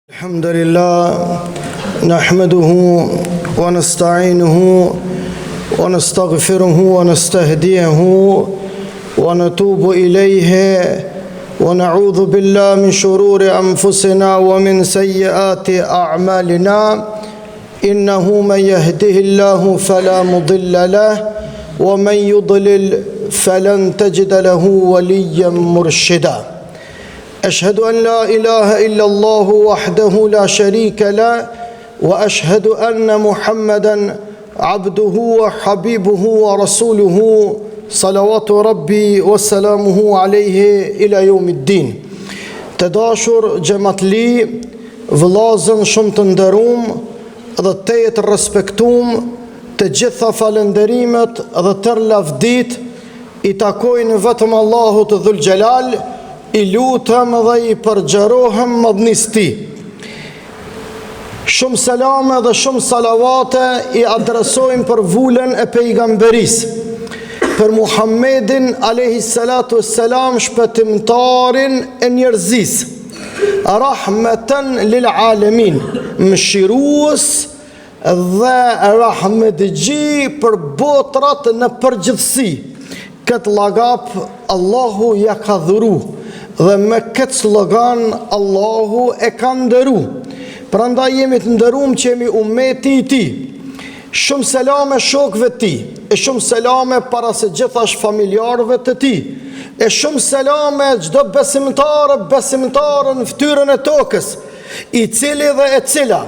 الحمد لله نحمده ونستعينه ونستغفره ونستهديه ونتوب إليه ونعوذ بالله من شرور أنفسنا ومن سيئات أعمالنا إنه من يهده الله فلا مضل له ومن يضلل فلن تجد له وليا مرشدا أشهد أن لا إله إلا الله وحده لا شريك له وأشهد أن محمدا عبده وحبيبه ورسوله صلوات ربي وسلامه عليه إلى يوم الدين. Të gjematli, vëllazën shumë të nderuam dhe të jetë respektuam, të gjitha falenderimet dhe tërë lavdit i takojnë vetëm Allahut Dhul Gjelal, i lutëm dhe i përgjerohem madhnisë ti. Shumë selame dhe shumë salavate i adresojmë për vullën e pejgamberisë, për Muhammedin a.s. shpëtimtarin e njerëzisë, rahmeten lil alemin, mëshirues dhe rahmetgji për botrat në përgjithësi. Këtë lagap Allahu ja ka dhuru dhe me këtë slogan Allahu e ka ndëru. Prandaj jemi të ndërum që jemi ummeti i ti. Shumë selame shokëve ti, e shumë selame para se gjithash familjarëve të ti, e shumë selame çdo besimtarë në fytyrën e tokës, i cili dhe e cila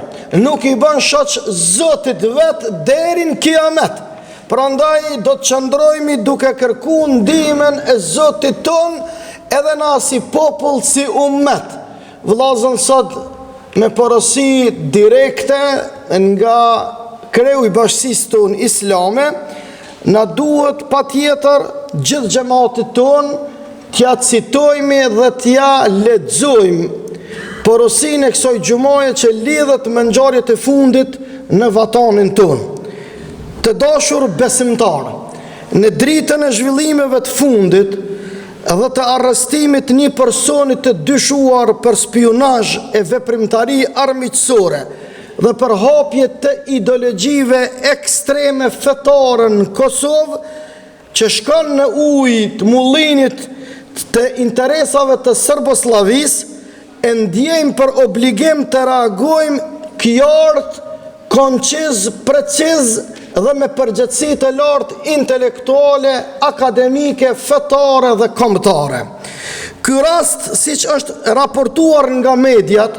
nuk i bën shoq Zotit vet deri në kiamet. Prandaj do të qëndrojmë duke kërkuar ndihmën e Zotit ton, edhe na si popull, si ummet. Vëllazën, sot me porosi direkte nga kreu i bashkësisë tonë islame, na duhet patjetër gjithë xhamatit ton t'ja citojmë dhe t'ja lexojmë porosinë e kësaj xumaje që lidhet me ngjarjet e fundit në vatanin ton. Të dashur besimtarë, në dritën e zhvillimeve të fundit dhe të arrestimit një personi të dyshuar për spionazh e veprimtari armiqësore dhe për hapje të ideologjive ekstreme fetare në Kosovë, që shkon në ujë të mullinit të interesave të Serboslavisë, e ndjejmë për obligim të reagojmë qartë, konciz, preciz dhe me përgjegjësi të lartë intelektuale, akademike, fetare dhe kombëtare. Ky rast, siç është raportuar nga mediat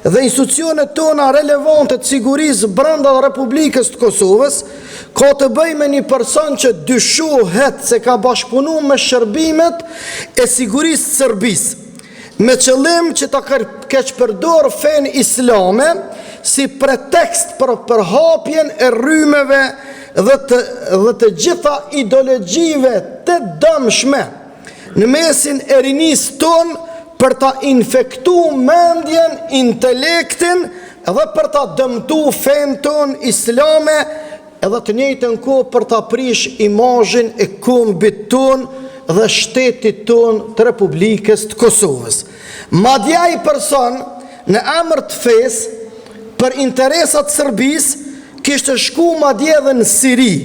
dhe institucionet tona relevante të sigurisë brenda Republikës të Kosovës, ka të bëjë me një person që dyshohet se ka bashkëpunuar me shërbimet e sigurisë të Serbisë, me qëllim që ta keqpërdor fenë islame si pretekst për përhapjen e rrymeve dhe të gjitha ideologjive të dëmshme në mesin e rinisë tonë, për ta infektuar mendjen, intelektin dhe për ta dëmtuar fenë tonë islame, edhe të njëjtën kohë për ta prish imazhin e kombit tonë dhe shtetit tonë të Republikës të Kosovës. Madje ai person në emër të fesë, për interesat Serbisë, kishte shku madje edhe në Siri,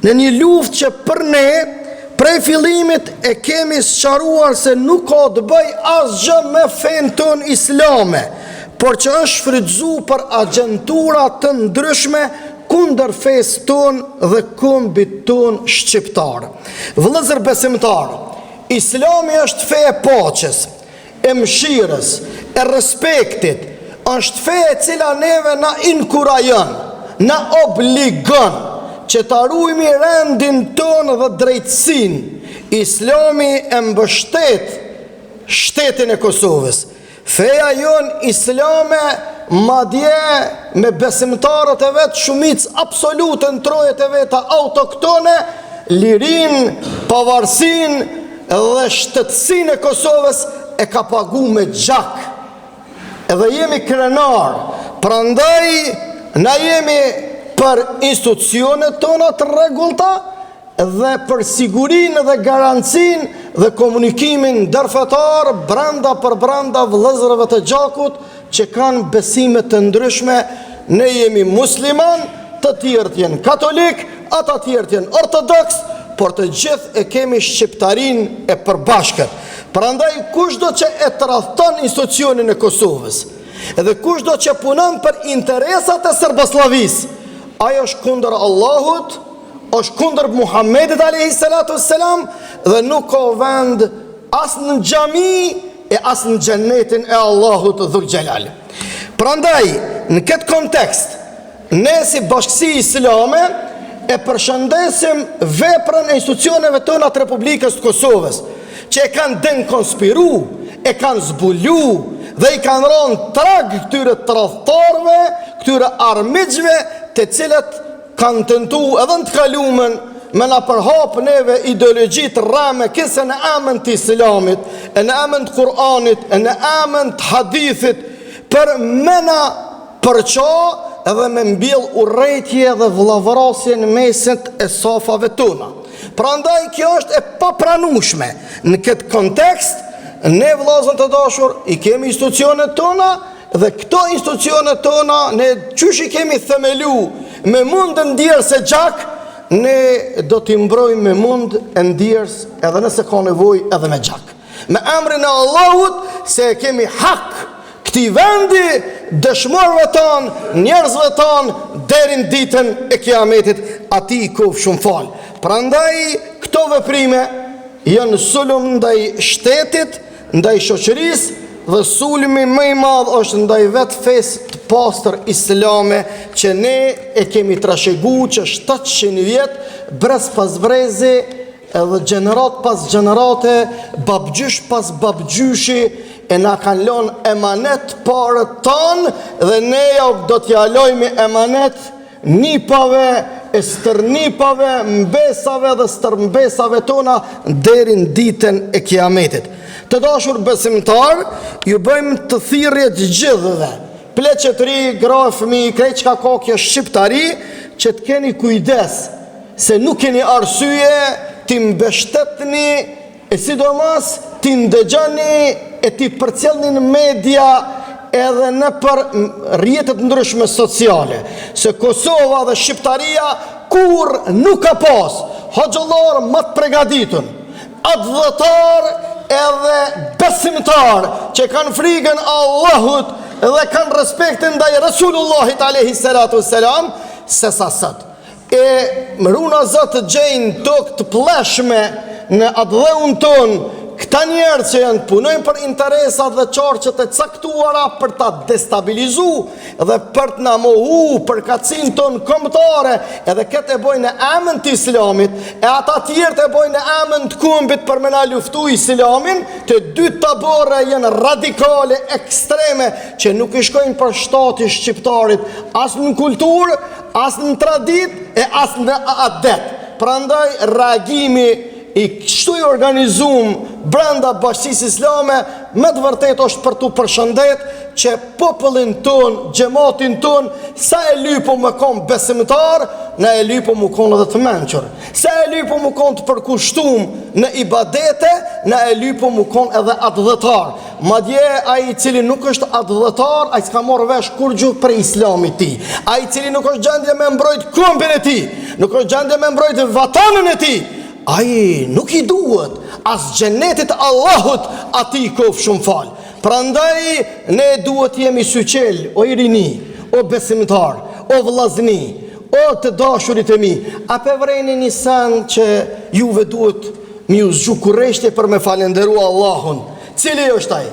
në një luftë që për ne prej fillimit e kemi sqaruar se nuk ka të bëj asgjë me fenë tonë islame, por që është shfrytzuar për agjentura të ndryshme kundër fesë tonë dhe kombit tonë shqiptar. Vëllezër besimtarë, Islami është fe e paqes, e mëshirës, e respektit, është fe e cila neve na inkurajon, na obligon që ta ruajmë rendin tonë dhe drejtësinë. Islami e mbështet shtetin e Kosovës. Feja jonë islame, madje me besimtarët e vetë, shumicë absolute në trojet e veta autoktone, lirin, pavarësin dhe shtetësin e Kosovës e ka pagu me gjak. Edhe jemi krenar, prandaj na jemi për institucionet tona të rregullta dhe për sigurinë dhe garancinë dhe komunikimin ndërfetar brenda për brenda vëllezërve të gjakut që kanë besime të ndryshme. Ne jemi musliman, të tjerët jenë katolik, ata tjerët jenë ortodoks, por të gjithë e kemi shqiptarin e përbashkët. Prandaj kushdo që e tradhton institucionin e Kosovës, edhe kushdo që punon për interesat e Serboslavisë, ajo është kundër Allahut, është kundër Muhammedit a.s. dhe nuk ka vend as në xhami e as në xhenetin e Allahut dhul xhelal. Prandaj, në këtë kontekst, ne si Bashkësi Islame e përshëndesim veprën e institucioneve tona të Republikës të Kosovës, që e kanë denkonspiru, e kanë zbulu dhe i kanë rënë trag këtyre tradhtorëve, këtyre armiqve, të cilët kanë tentu edhe në të kalumen me na përhap neve ideologjit rame, këse në amën të Islamit, e në amën të Kur'anit, e në amën të hadithit, për mena përqa edhe me mbjell urrejtje dhe vllavrasje në mesit e safave tona. Prandaj kjo është e papranueshme. Në këtë kontekst, ne vllazën të dashur i kemi institucionet tona, dhe këto institucionet tona ne qysh i kemi themelu me mund e ndjerës e gjak, ne do t'i mbrojmë me mund e ndjerës edhe nëse ka nevoj edhe me gjak. Me emrin e Allahut se kemi hak këti vendi, dëshmorëve tanë, njerëzve tanë, derin ditën e kiametit, ati i kofë shumë falë. Prandaj, këto veprime janë sulm ndaj shtetit, ndaj shoqërisë, dhe sulmi më i madh është ndaj vetë fesë të pastër islame, që ne e kemi trashëgu që 700 vjetë, brez pas brezi, edhe gjenerat pas gjenerate, babgjysh pas babgjyshi, e na kanë lënë emanet parët tanë, dhe ne do t'ja lojmë emanet nipave, e stërnipave, mbesave dhe stërmbesave tona deri në ditën e kiametit. Të dashur besimtar, ju bëjmë të thirrje të gjithëve, pleqetëri, gra, fëmijë, krejt çka ka kjo shqiptari, që të keni kujdes, se nuk keni arsye ti mbështetni, e sidomos ti ndëgjoni e ti përcjellni në media edhe në për rrjetet ndryshme sociale, se Kosova dhe Shqiptaria kur nuk ka pas hoxhallar më të përgatitën, adhëtar edhe besimtar që kanë frikën Allahut dhe kanë respektin ndaj Resulullahit a.s. se sa sot. E mruna zot gjejnë tokë të pleshme në adhëun ton, këta njerë që janë punojnë për interesat dhe qarqet e caktuara për ta destabilizu dhe për të na mohu për kacin ton kombëtare, edhe këtë e bojnë në emën të Islamit, e ata tjertë e bojnë në emën të kombit për me na luftu Islamin, të dy tabore janë radikale, ekstreme, që nuk i shkojnë për shtati shqiptarit, as në kulturë, as në tradit, e as në adet. Prandaj reagimi i kështu i organizum brenda Bashkisë Islame me të vërtet është për të përshëndet që popullin ton, gjematin ton, sa e lypo më konë besimtar, në e lypo më konë edhe të menqër. Sa e lypo më konë të përkushtum në ibadete, në e lypo më konë edhe adhëtar. Madje ai i cili nuk është adhëtar, ai s'ka marrë vesh kur gjuhë për Islamit ti. Ai i cili nuk është gjendje me mbrojt kombin e ti, nuk është gjendje me mbrojt vatanën e ti, ai nuk i duhet as xhenetit Allahut ati kofë shumë falë. Prandaj ne duhet jemi syqel, o i rini, o besimtar, o vllazni, o të dashurit e mi. A pe vreni një sen që juve duhet mi u zgju kurreshtje për me falenderu Allahun? Cili është ai?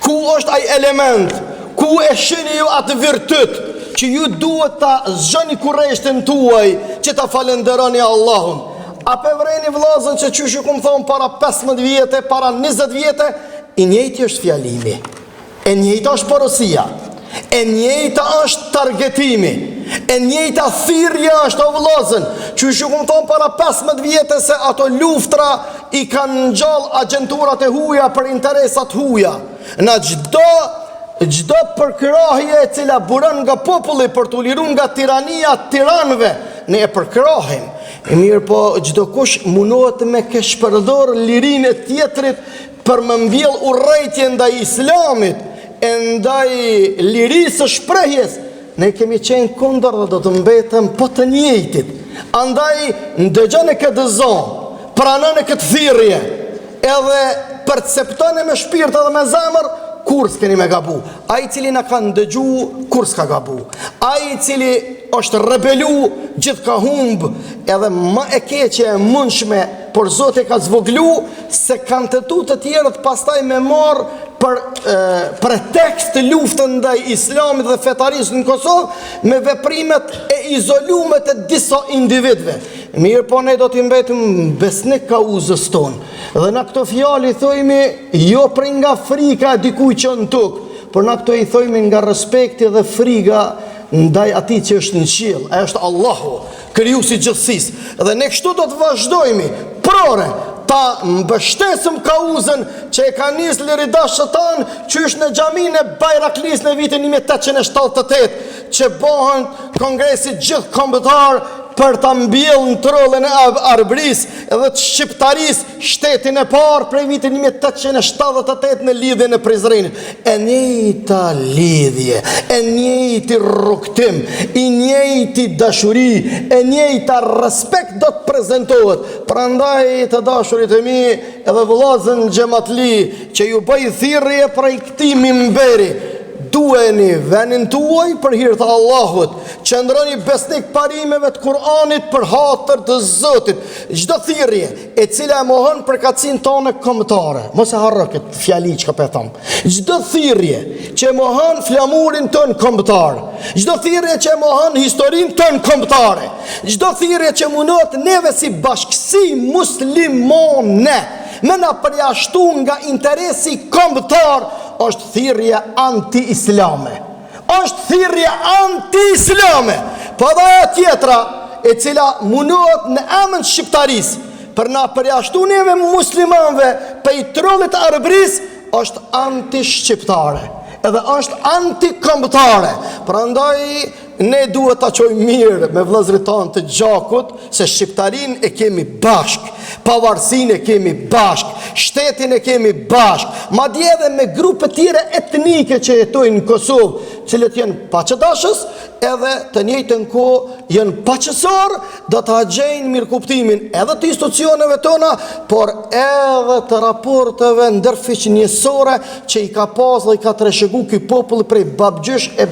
Ku është ai element? Ku e shini ju atë virtyt që ju duhet ta zgjoni kurreshtjen tuaj që ta falenderoni Allahun? A pe vreni vllazën që qyshu ku më thonë para 15 vjetë, para 20 vjetë, i njëjti është fjalimi, e njëjta është porosia, e njëjta është targetimi, e njëjta thirrja është o vllazën, qyshu ku më thonë para 15 vjetë se ato luftra i kanë ngjall agenturat e huaja për interesat huaja. Në çdo përkrahje e cila buron nga populli për të liruar nga tirania tiranëve, ne e përkrahim. E mirë po, çdo kush munohet me keshpërdor lirinë e tjetrit për më mbjell urrejtje ndaj Islamit, e ndaj lirisë së shprehjes, ne kemi qenë kundër dhe do të mbetëm po të njëjtit. Andaj ndëgjën e këtë zonë, pranën e këtë thirrje, edhe perceptone me shpirt edhe me zemër, kur s'keni me gabu. Ai cili na ka ndëgju, kur s'ka gabu. Ai cili është rebelu, gjithë ka humb, edhe më e keqe e mundshme, por Zoti ka zvoglu se kantetu të tjerët pastaj me marr për pretekst të luftën ndaj islamit dhe fetarisë në Kosovë me veprimet e izolume të disa individëve. Mirë po ne do t'i mbetim besnik kauzës tonë. Dhe na këto fjalë i thojmë jo për nga frika e dikuj që në tokë, por na këto i thojmë nga respekti dhe frika ndaj atij që është në qiell, ai është Allahu, krijuesi i gjithësisë. Dhe ne kështu do të vazhdojmë prore ta mbështesim kauzën që e ka nis Lirida Shëtan, që është në xhaminë e Bajraklis në vitin 1878, që bëhen kongresi gjithë kombëtar për ta mbjellë në trollën e Arbërisë edhe të Shqiptarisë shtetin e parë prej vitin 1878 në lidhjen e Prizrenit. E njëjta lidhje, e njëjti rrugtim, i njëjti dashuri, e njëjta respekt do të prezantohet. Prandaj të dashurit e mi edhe vëllazën Xhamatli që ju bëj thirrje prej këtij minberi, duheni venin tuaj për hir të Allahut, qëndroni besnik parimeve të Kur'anit për hatër të Zotit. Çdo thirrje e cila e mohon përkatësinë tonë kombëtare, mos e harro këtë fjali që po e them. Çdo thirrje që mohon flamurin ton kombëtar, çdo thirrje që mohon historinë ton kombëtare, çdo thirrje që mundohet neve si bashkësi muslimane me na përjashtu nga interesi kombëtar, është thirrje anti-islame. Është thirrje anti-islame. Po dhe e tjetra e cila mundohet në emën shqiptarisë për na përjashtu neve muslimanëve për i trollit Arbërisë, është anti-shqiptare. Edhe është anti-kombëtare. Prandaj ne duhet ta çojmë mirë me vëllezërit tanë të gjakut se shqiptarin e kemi bashk, pavarësinë e kemi bashk, shtetin e kemi bashk, madje edhe me grupe tjera etnike që jetojnë në Kosovë, cilët janë paqëdashës, edhe të njëjtën kohë janë paqësor, do ta gjejnë mirëkuptimin edhe të institucioneve tona, por edhe të raporteve ndërfishnjësore që i ka pas dhe i ka trashëgu ky popull prej babgjysh e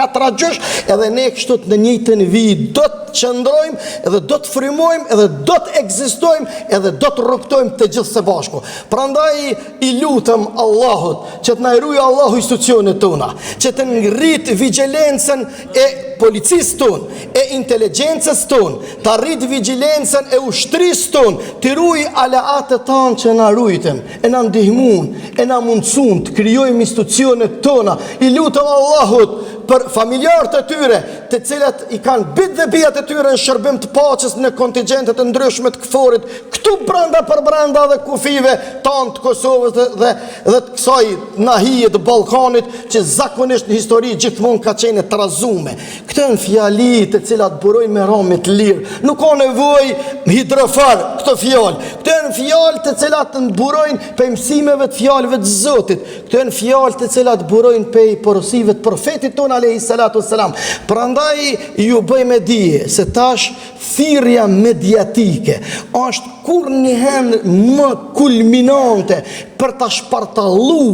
katragjysh, edhe ne kështu në njëjtën vijë do të qëndrojmë, edhe do të frymojmë, edhe do të ekzistojmë, edhe do të rrugtojmë të gjithë së bashku. Prandaj i lutem Allahut që të na rujë Allahu institucionet tona, që të ngrit vigjilencën e policisë tonë, e inteligjencës tonë, të rrit vigjilencën e ushtrisë tonë, të ruaj aleatët tanë që na rujtëm, e na ndihmun, e na mundësun të krijojmë institucionet tona. I lutem Allahut për familjarët e tyre, të cilët i kanë bit dhe bijat e tyre në shërbim të paqes në kontingjentet e ndryshme të KFOR-it, këtu brenda për brenda dhe kufive tanë të Kosovës dhe të kësaj nahije të Ballkanit, që zakonisht në histori gjithmonë ka qenë të razume. Këto janë fjali të cilat burojnë me ramë të lirë. Nuk ka nevojë hidrofar këto fjalë. Këto janë fjalë të cilat burojnë pe mësimeve të fjalëve të Zotit. Këto janë fjalë të cilat burojnë pe porosive të profetit ton alayhi salatu wassalam. Prandaj ju bëj me dije se tash thirrja mediatike është kurrëherë më kulminante për ta shpartallu,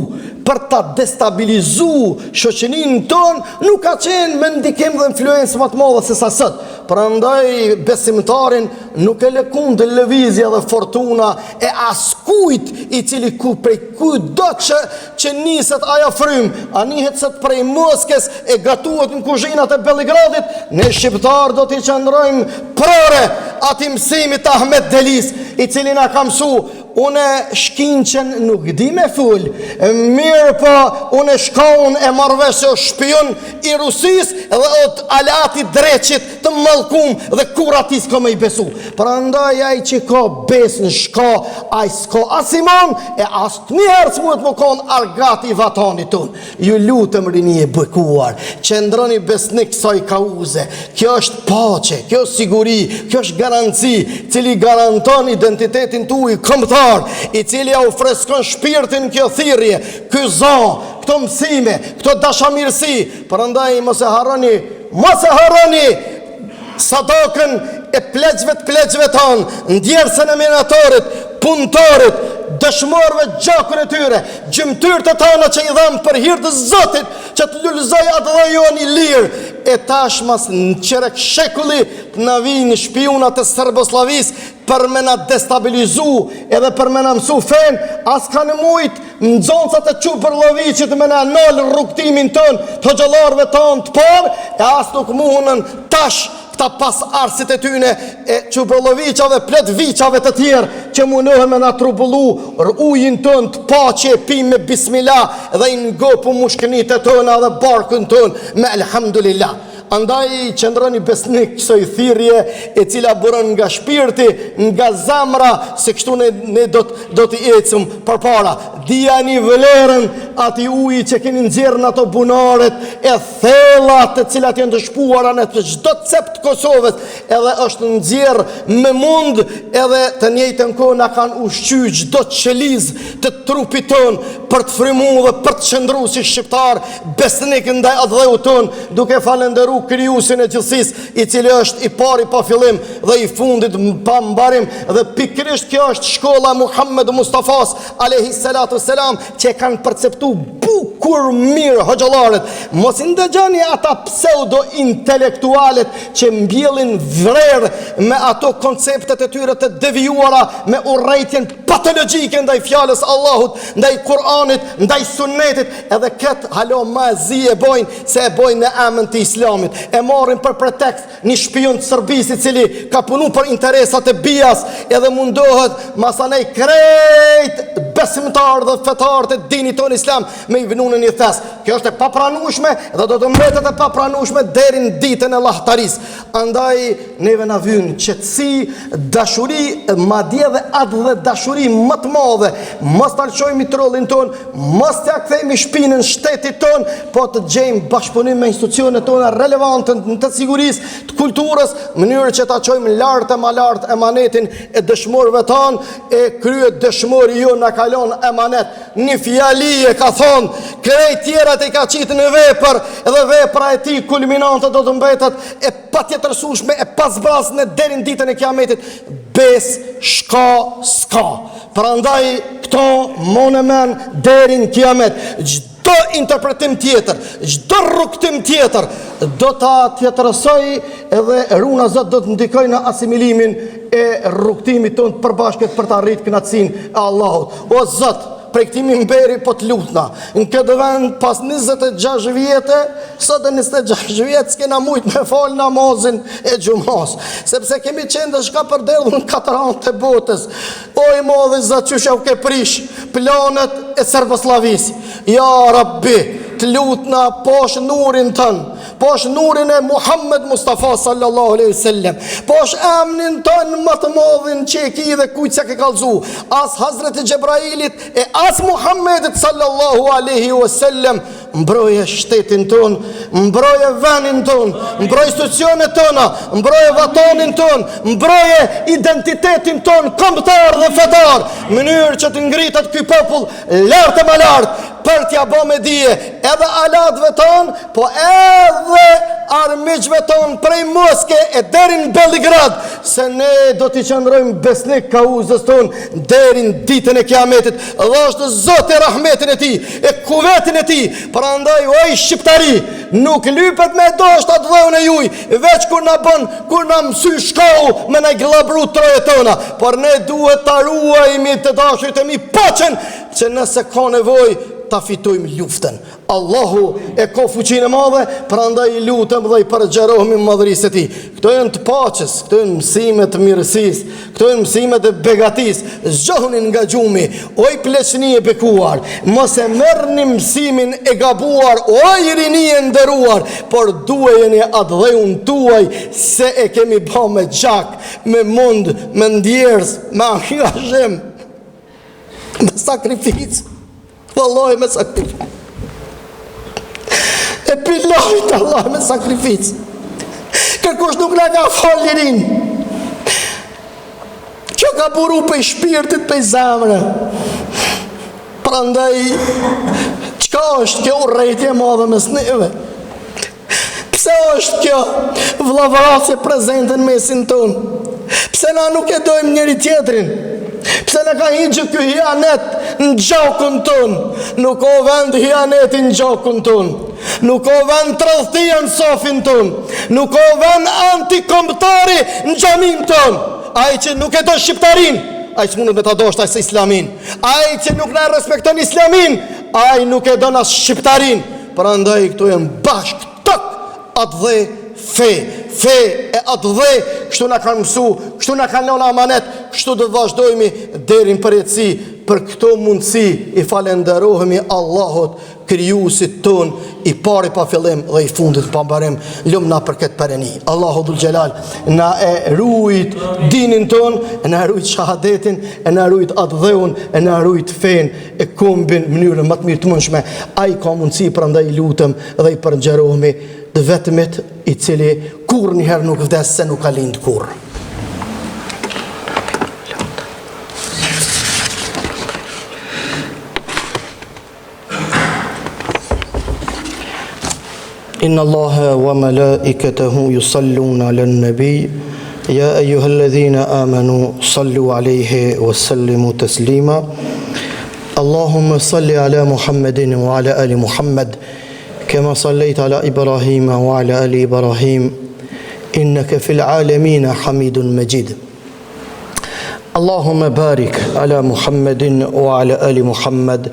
për ta destabilizu shoqërinë tonë, nuk ka qenë me ndikim dhe influencë më të madhe se sa sot. Prandaj besimtarin nuk e lëkun dhe lëvizja dhe fortuna e askujt i cili prej kudo që niset ajo frym, a nihet se prej Moskës e gatuhet në kuzhinat e Beligradit, ne shqiptar do t'i qëndrojmë prore ati mësimit të Ahmet Delis, i cili na ka mësu. Une shkinqen nuk di me full, mirë po une shkaun e marrvesh se o shpion i Rusis dhe o të alati dreqit të mallkum dhe kur atis ka me i besu. Prandaj ai që ka bes në shka, ai s'ka asimon e as të njëherë s'muhet më konë argati vatani ton. Ju lutëm rini e bëkuar, qëndroni besnik kësaj kauze, kjo është pace, kjo është siguri, kjo është garanci, cili garanton identitetin tuaj kombëtar, besimtar, i cili ja u freskon shpirtin kjo thirrje, ky zon, këto mësime, këto dashamirësi. Prandaj mos e harroni sadakën e pleqve tanë, ndjersën e minatorit, punëtorit, dëshmorëve gjakën e tyre, gjymtyrët e tana që i dhamë për hir të Zotit, që të lullëzoj atë dhe joni lirë. E tashmas në qerek shekulli të na vinë shpionat e Serboslavis për me na destabilizu edhe për me na mësu fen, as kanë mujt nxoncat e Çuprlloviçit me na nal rrugtimin ton të xhallarëve ton të parë, e as nuk mundën tash këta pas arsit e tyne e Çuprlloviçave, plot viçave të tjerë që mundohen me na trubullu ujin ton të paqe pi me bismillah dhe i ngopu mushkënit e tona dhe barkun ton me elhamdulillah. Andaj qëndroni besnik kësaj thirrje e cila buron nga shpirti, nga zamra, se kështu ne do të ecëm përpara. Dijani vlerën ati uji që keni nxjerrë në ato bunaret e thellat të cilat janë të shpuara në çdo cep të Kosovës, edhe është nxjerrë me mund, edhe të njëjtën kohë na kanë ushqyer çdo qeliz të trupit ton për të frymuar dhe për të qëndruar si shqiptar besnik ndaj Allahut ton, duke falendëruar krijuesin e gjithësisë, i cili është i pari pa fillim dhe i fundit pa mbarim, dhe pikërisht kjo është shkolla Muhammed Mustafas alayhi salatu selam, që kanë perceptu bukur mirë hoxhallarët. Mos i ndëgjoni ata pseudo intelektualet që mbjellin vrerë me ato konceptet e tyre të devijuara, me urrejtjen patologjike ndaj fjalës Allahut, ndaj Kur'anit, ndaj sunnetit, edhe këtë halo ma zi e bojnë se e bojnë në emën të Islamit. E marrin për pretekst një shpion të Serbisë i cili ka punu për interesat e bias, edhe mundohet masanej krejt besimtar dhe fetar të dinit ton islam me i vënunën një thes. Kjo është e papranueshme dhe do të mbetet e papranueshme deri në ditën e lahtaris. Andaj neve na vyn qetësi, dashuri, madje dhe atë dhe dashuri më të madhe. Mos ta lëshojmë trollin ton, mos ta kthejmë shpinën shtetit ton, po të gjejmë bashkëpunim me institucionet tona relevante të sigurisë, të kulturës, në mënyrë që ta çojmë lart e malart emanetin e dëshmorëve tan, e kryet dëshmori jo na kalon emanet. Një fjali e ka thonë, krejt tjerat e ka qitë në vepër, edhe vepra e ti kulminante do të mbetet e patjetërsueshme, e pasbrasne deri në ditën e kiametit. Bes s'ka. Prandaj këto monemen deri në kiamet. Çdo interpretim tjetër, çdo rrugtim tjetër do ta tjetërsoj, edhe runa Zot do të ndikoj në asimilimin e rrugtimit ton të përbashkët për të arritur kënaqësinë e Allahut. O Zot, prej këtij minberi po të lutna, në këtë vend pas 26 vjetë, sot e 26 vjetë s'kena mujt me fal namazin e xhumas, sepse kemi qenë shka përderdhur në 4 anë të botës. O i modhi Zot, çu shau ke prish planet e Serboslavis. Ja Rabbi, të lutna posh nurin tën, posh nurin e Muhammed Mustafa sallallahu alaihi wasallam, posh emnin tën më të madhin që e ki dhe kujt s'e ke kallzu, as Hazreti Xhebrailit e as Muhammedit sallallahu alaihi wasallam. Mbroje shtetin ton, mbroje vendin ton, mbroje institucionet tona, mbroje vatonin ton, mbroje identitetin ton kombëtar dhe fetar, mënyrë që të ngritet ky popull lart e malart për t'ja bë me dije edhe alatëve ton, po edhe armiqve ton prej Moskë e deri në Belgrad, se ne do t'i qëndrojmë besnik kauzës ton deri në ditën e kiametit. Dhe është Zoti rahmetin e tij, e kuvetin e tij. Prandaj o shqiptari, nuk lypet me dosht atë dhëun e juj, veç kur na bën, kur na mësy shkau me na glabru troje tona, por ne duhet ta ruajmë të dashurit e mi paqen, që nëse ka nevojë ta fitojmë luftën. Allahu e ka fuqinë e madhe, prandaj i lutem dhe i përgjerohemi madhërisë e tij. Këto janë të paqes, këto janë mësimet të mirësisë, këto janë mësimet e begatisë. Zgjohuni nga gjumi, o i pleqni e bekuar, mos e merrni mësimin e gabuar, o i rini e nderuar, por duheni atë dhëun tuaj se e kemi bë me gjak, me mund, me ndjerës, me angazhim, me sakrificë. Wallahi me sakrificë. E pilojt Allah me sakrificë. Kërkush nuk nga fal lirin. Kjo ka buru për shpirtit për zemrë. Prandaj, qka është kjo urrejtje madhe mes neve? Pse është kjo vllavrasje prezente në mesin tonë? Pse na nuk e dojmë njëri tjetrin? Pse na ka hiqë ky hianet në gjakun tonë? Nuk o vend hianeti në gjakun tonë. Nuk o vend tradhtia në sofin tonë. Nuk o vend antikombëtari në xhamin tonë. Ai që nuk e do shqiptarin, ai s'mundet me ta dosht as islamin. Ai që nuk na respekton islamin, ai nuk e don as shqiptarin. Prandaj këtu janë bashkë tok atë dhe fe e atë dhe, kështu na kanë mësu, kështu na kanë lënë amanet, kështu do vazhdojmë deri në përjetësi. Për këto mundësi i falenderohemi Allahut, krijuesit ton, i pari pa fillim dhe i fundit pa mbarim. Lum na për këtë pareni. Allahu dhul xhelal na e rujt dinin ton, e na rujt shahadetin, e na rujt atë dheun, e na rujt fen e kombin në mënyrën më të mirë të mundshme. Ai ka mundësi, prandaj lutem dhe i përngjerohemi të vetmit i cili kurrëherë nuk vdes se nuk ka lind kurrë. إن الله وملائكته يصلون على النبي يا أيها الذين آمنوا صلوا عليه وسلموا تسليما اللهم صل على محمد وعلى آل محمد كما صليت على إبراهيم وعلى آل إبراهيم إنك في العالمين حميد مجيد اللهم بارك على محمد وعلى آل محمد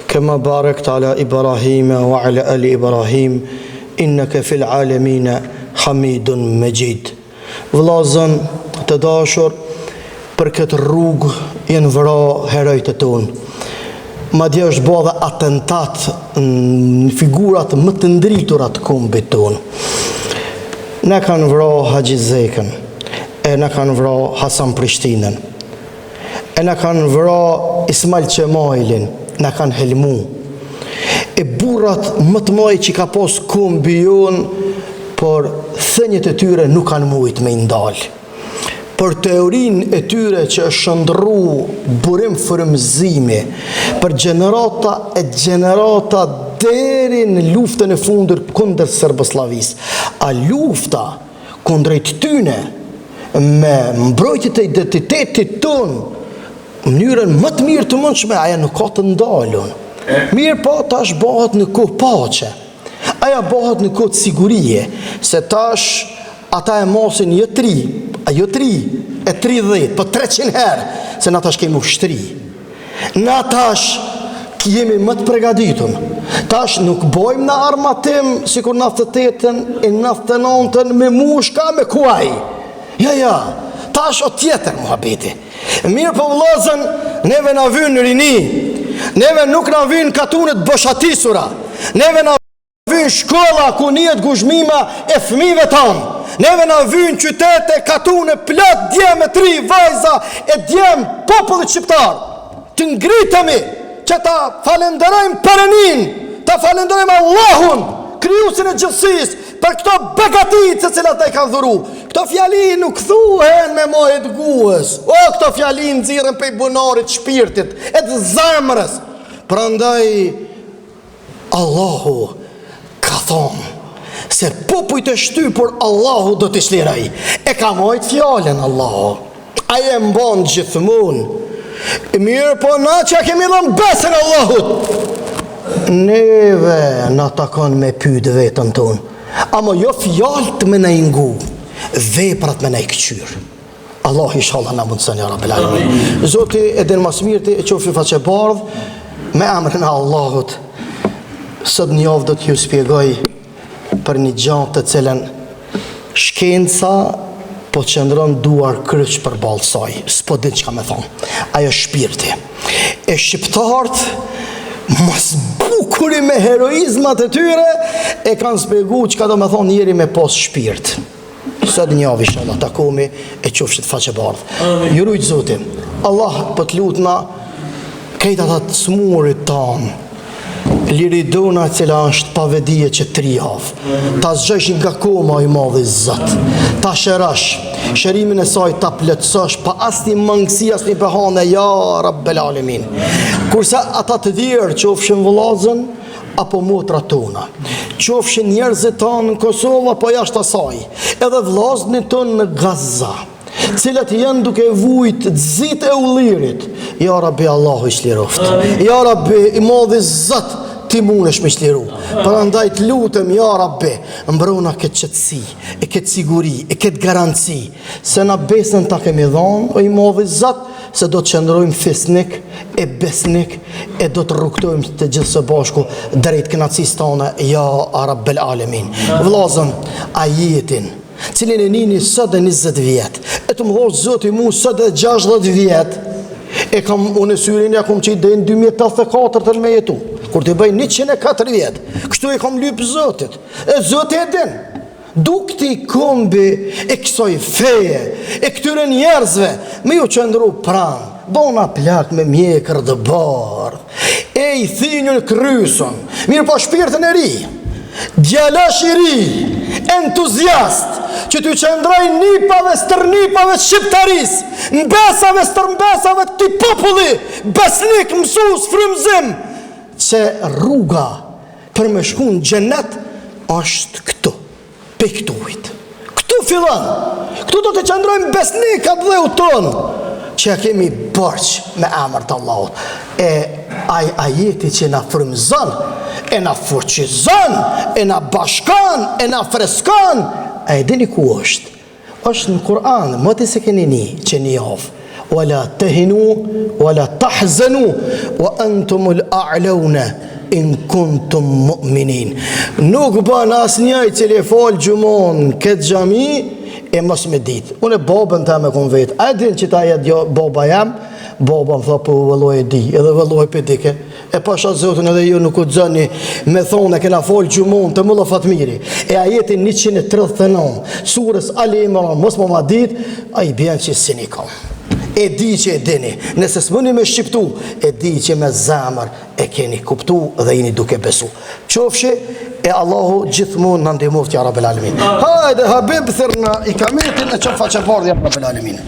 كما باركت على إبراهيم وعلى آل إبراهيم innaka fil alamina hamidun majid. Vëllazën të dashur, për këtë rrugë janë vrarë herojtë tonë. Madje është bërë atentat në figurat më të ndritura të kombit tonë. Na kanë vrarë Haxhi Zekën, e na kanë vrarë Hasan Prishtinën, e na kanë vrarë Ismail Qemailin, na kanë helmu. E burrat më të mëdhenj që ka pas kombi jon, por thënjet e tyre nuk kanë mujt me ndal. Për teorinë e tyre që është shndrru burim frymëzimi për gjenerata e gjenerata deri në luftën e fundit kundër Serbosllavisë. A lufta kundrejt tyne me mbrojtjet e identitetit ton në mënyrën më të mirë të mundshme, aja nuk ka të ndalun. Mirë po, tash bëhet në kohë paqe. Aja bëhet në kohë sigurie, se tash ata e mosin jo 3, e 30, po 300 herë, se na tash kemi ushtri. Na tash jemi më të përgatitur. Tash nuk bojmë në armatim sikur 98-ën e 99-ën me mushka me kuaj. Ja, tash o tjetër muhabeti. Mirë po vëllazën, neve na vyn rini. Neve nuk na vyn katunet boshatisura. Neve na vyn shkolla ku njihet guzhmima e fëmijëve tanë. Neve na vyn qytete katune plot djemë 3 vajza e djem popullit shqiptar. Të ngritemi që ta falenderojmë Perënin, ta falenderojmë Allahun, krijuesin e gjithësisë, për këto begatit se cilat ai ka dhuru. Këto fjali nuk thuhen me mohet guës. O, këto fjali nxirren prej bunarit shpirtit, e të zemrës. Prandaj Allahu ka thonë se popujt e shtypur Allahu do t'i shliraj. E ka mojt fjallën Allahu. Ai e mbon gjithmonë. Mirë po na që kemi dhënë besën Allahut. Neve na takon me pyet vetën tonë. Ama jo fjallët me na ingu, veprat me na i këqyr. Allah inshallah na mundson ya Rabbel Alamin. Zoti e den mas mirti e qofshi faqe bardh me emrin e Allahut. Sot një javë do t'ju shpjegoj për një gjë të cilën shkenca po qëndron duar kryq për ballë saj. S'po di çka më thon. Ajo shpirti. E shqiptarët mas bukuri me heroizmat e tyre e kanë spjegu çka do me thonë njeri me pas shpirt. Sot një javë inshallah takomi e qofshit faqe bardh. Ju rujt Zoti. Allah po t'lutna këta ata të smurit tan liridona cila është pavedije që 3 javë, ta zgjesh nga koma i madhi Zot, ta shërash, shërimin e saj ta plotësosh pa asnjë mangësi, asnjë behane, ja Rabbel Alamin. Kurse ata të tjerë qofshin vëllazën apo motrat tona, qofshin njerëzit tanë në Kosovë apo jashtë asaj, edhe vëllazënit tonë në Gaza, cilat janë duke vujt zit e ullirit, ja Rabbi Allahu i shliroft, ja Rabbi i madhi Zot, ti munesh me shliru. Prandaj të lutem, ja Rabbi, mbrona këtë qetësi, e këtë siguri, e këtë garanci, se na besën ta kemi dhonë, o i madhi Zot, se do të qëndrojmë fisnik e besnik, e do të rrugtojmë të gjithë së bashku drejt kënaqësisë tone, ja Rabbel Alamin. Vëllazën, ajetin cilin e nini sot e 20 vjet, e të më thosh Zoti mu sot e 60 vjet, e kam unë syrin ja kom qit deri në 2084 të me jetu, kur të bëj 104 vjet, kështu e kam lyp Zotit, e Zoti e din, dukti kombi e kësoj feje, e këtyre njerëzve, me ju qëndru pranë, bona plak me mjekër dhe bardh, e i thinjën kryson, mirë po shpirtën e ri, djalash i ri, entuziast, që ty qëndraj nipave, stërnipave shqiptaris, mbesave, stërmbesave këti populli, besnik, mësus, frymzim, që rruga për me shku në xhenet është këtu, pe këtujt. Këtu fillon, këtu do të qëndrajmë besnikat dhe u tonë, që kemi bërq me emër të Allahut. E ajeti që na frymzon, e na fuqizon, e na bashkan, e na freskon, a e dini ku është? Është në Kur'an, mëti se keni një që një javë. Wala tahinu, wala tahzanu, wa antumul a'launa in kuntum mu'minin. Nuk bën asnjëri që le fal gjumon këtë xhami e mos me ditë. Unë babën ta me kon vet. A din që ta jetë baba jam? Baba më tha po vëlloj e di, edhe vëlloj për dike. E pasha Zotin edhe ju nuk u dzëni me thonë e kena folë gjumon të mëllë Fatmiri. E ajetin 139, surës Ali Imran, mos më ma dit, a i bjen që si një kam. E di që e dini, nëse s'mëni me shqiptu, e di që me zamër e keni kuptu dhe jeni duke besu. Qofshi, e Allahu gjithmonë në ndihmoft ja Rabbel Alamin. Hajde, habib thërna i kametin e që faqe bardhja Rabbel Alamin.